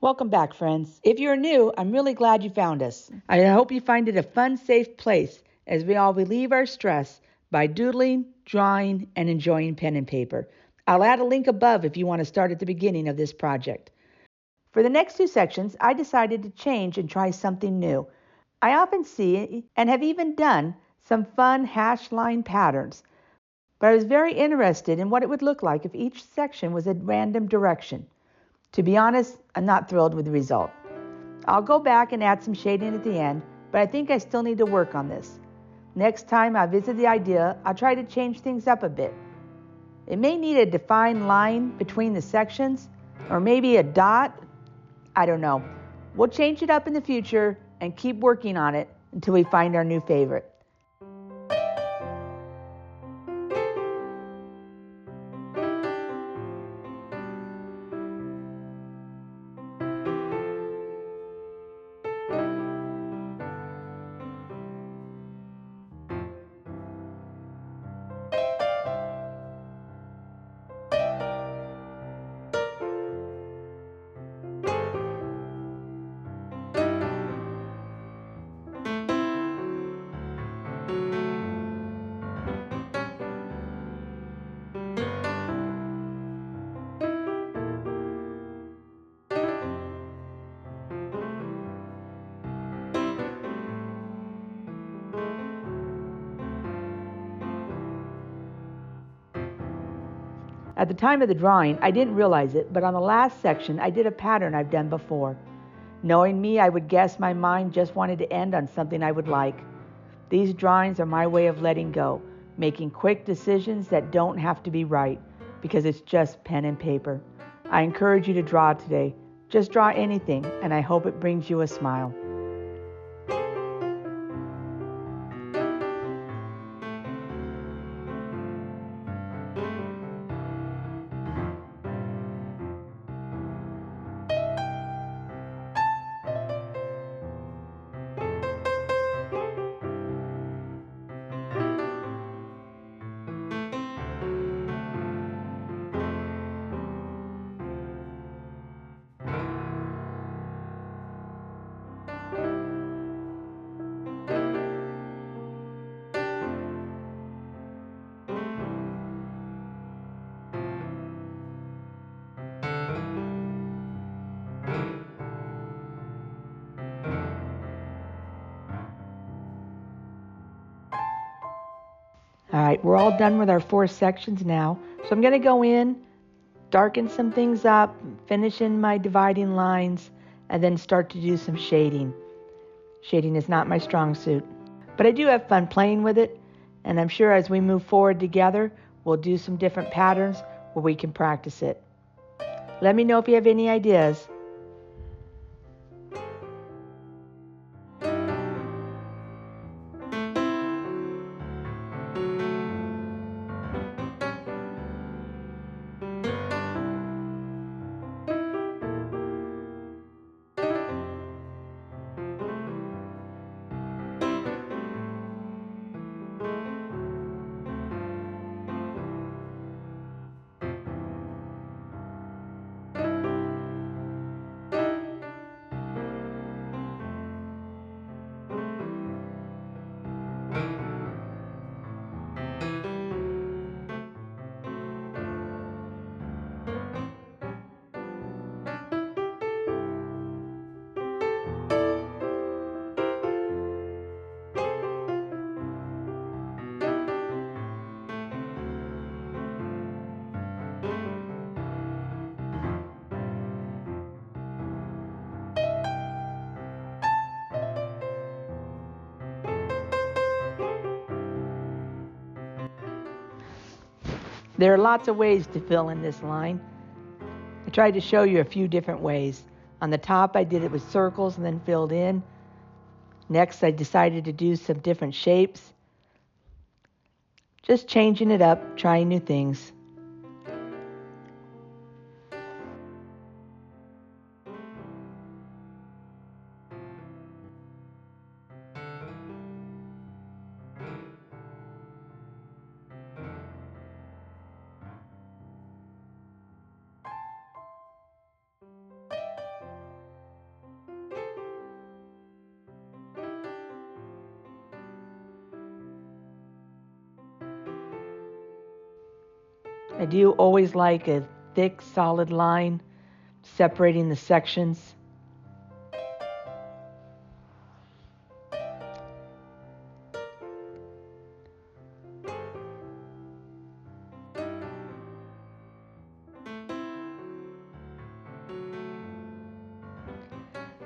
Welcome back, friends. If you're new, I'm really glad you found us. I hope you find it a fun, safe place as we all relieve our stress by doodling, drawing, and enjoying pen and paper. I'll add a link above if you want to start at the beginning of this project. For the next two sections, I decided to change and try something new. I often see and have even done some fun hash line patterns, but I was very interested in what it would look like if each section was a random direction. To be honest, I'm not thrilled with the result. I'll go back and add some shading at the end, but I think I still need to work on this. Next time I visit the idea, I'll try to change things up a bit. It may need a defined line between the sections, or maybe a dot. I don't know. We'll change it up in the future and keep working on it until we find our new favorite. At the time of the drawing, I didn't realize it, but on the last section, I did a pattern I've done before. Knowing me, I would guess my mind just wanted to end on something I would like. These drawings are my way of letting go, making quick decisions that don't have to be right, because it's just pen and paper. I encourage you to draw today. Just draw anything, and I hope it brings you a smile. All right, we're all done with our 4 sections now. So I'm going to go in, darken some things up, finish in my dividing lines, and then start to do some shading. Shading is not my strong suit, but I do have fun playing with it, and I'm sure as we move forward together, we'll do some different patterns where we can practice it. Let me know if you have any ideas. There are lots of ways to fill in this line. I tried to show you a few different ways. On the top, I did it with circles and then filled in. Next, I decided to do some different shapes. Just changing it up, trying new things. I do always like a thick, solid line separating the sections.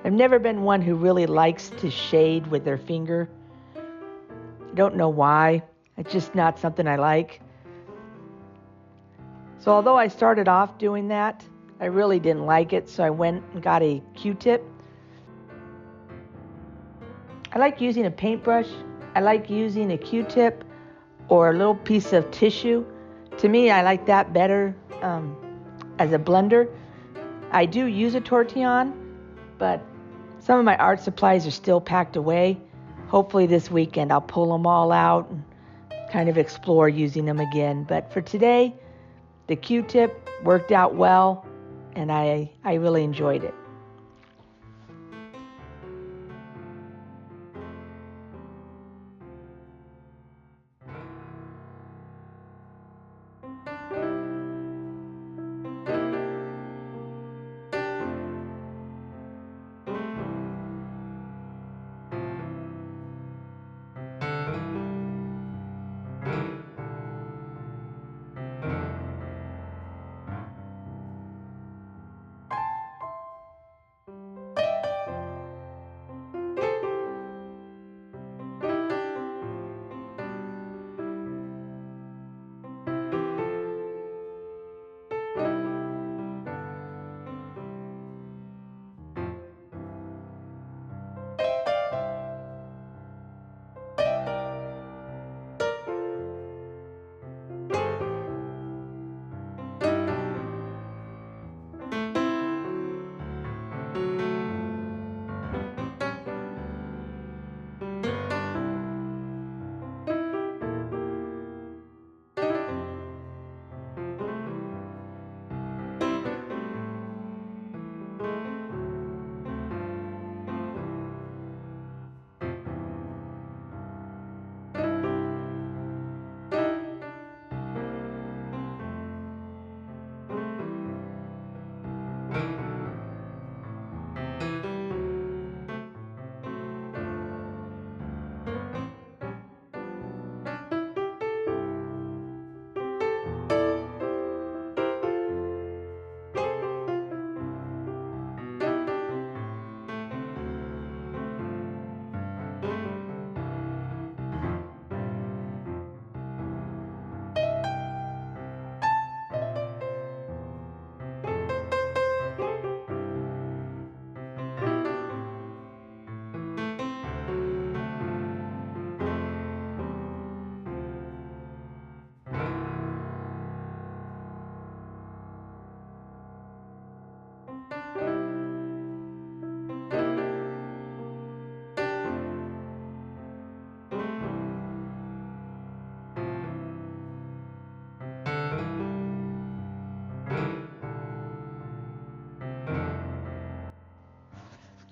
I've never been one who really likes to shade with their finger. I don't know why. It's just not something I like. So although I started off doing that, I really didn't like it, so I went and got a Q-tip. I like using a paintbrush. I like using a Q-tip or a little piece of tissue. To me, I like that better as a blender. I do use a tortillon, but some of my art supplies are still packed away. Hopefully this weekend I'll pull them all out and kind of explore using them again. But for today, the Q-tip worked out well, and I really enjoyed it.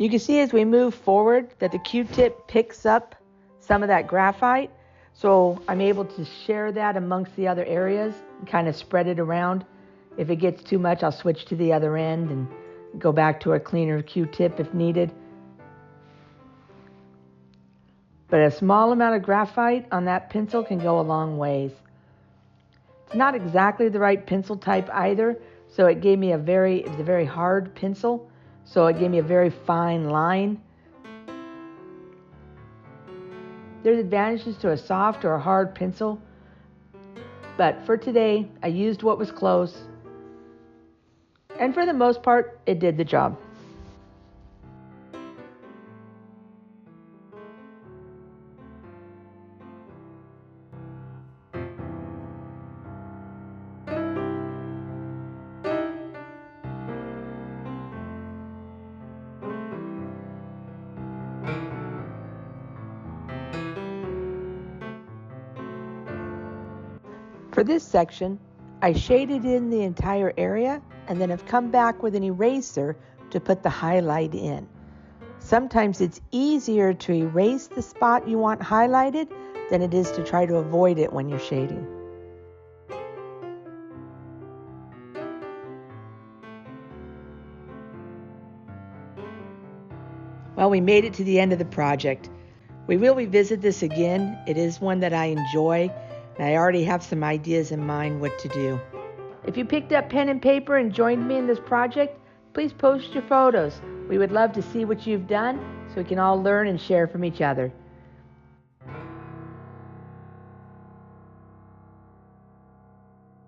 You can see as we move forward that the Q-tip picks up some of that graphite. So I'm able to share that amongst the other areas and kind of spread it around. If it gets too much, I'll switch to the other end and go back to a cleaner Q-tip if needed. But a small amount of graphite on that pencil can go a long ways. It's not exactly the right pencil type either, so it was a very hard pencil, so it gave me a very fine line. There's advantages to a soft or a hard pencil, but for today, I used what was close, and for the most part, it did the job. For this section, I shaded in the entire area and then have come back with an eraser to put the highlight in. Sometimes it's easier to erase the spot you want highlighted than it is to try to avoid it when you're shading. Well, we made it to the end of the project. We will revisit this again. It is one that I enjoy, and I already have some ideas in mind what to do. If you picked up pen and paper and joined me in this project, please post your photos. We would love to see what you've done so we can all learn and share from each other.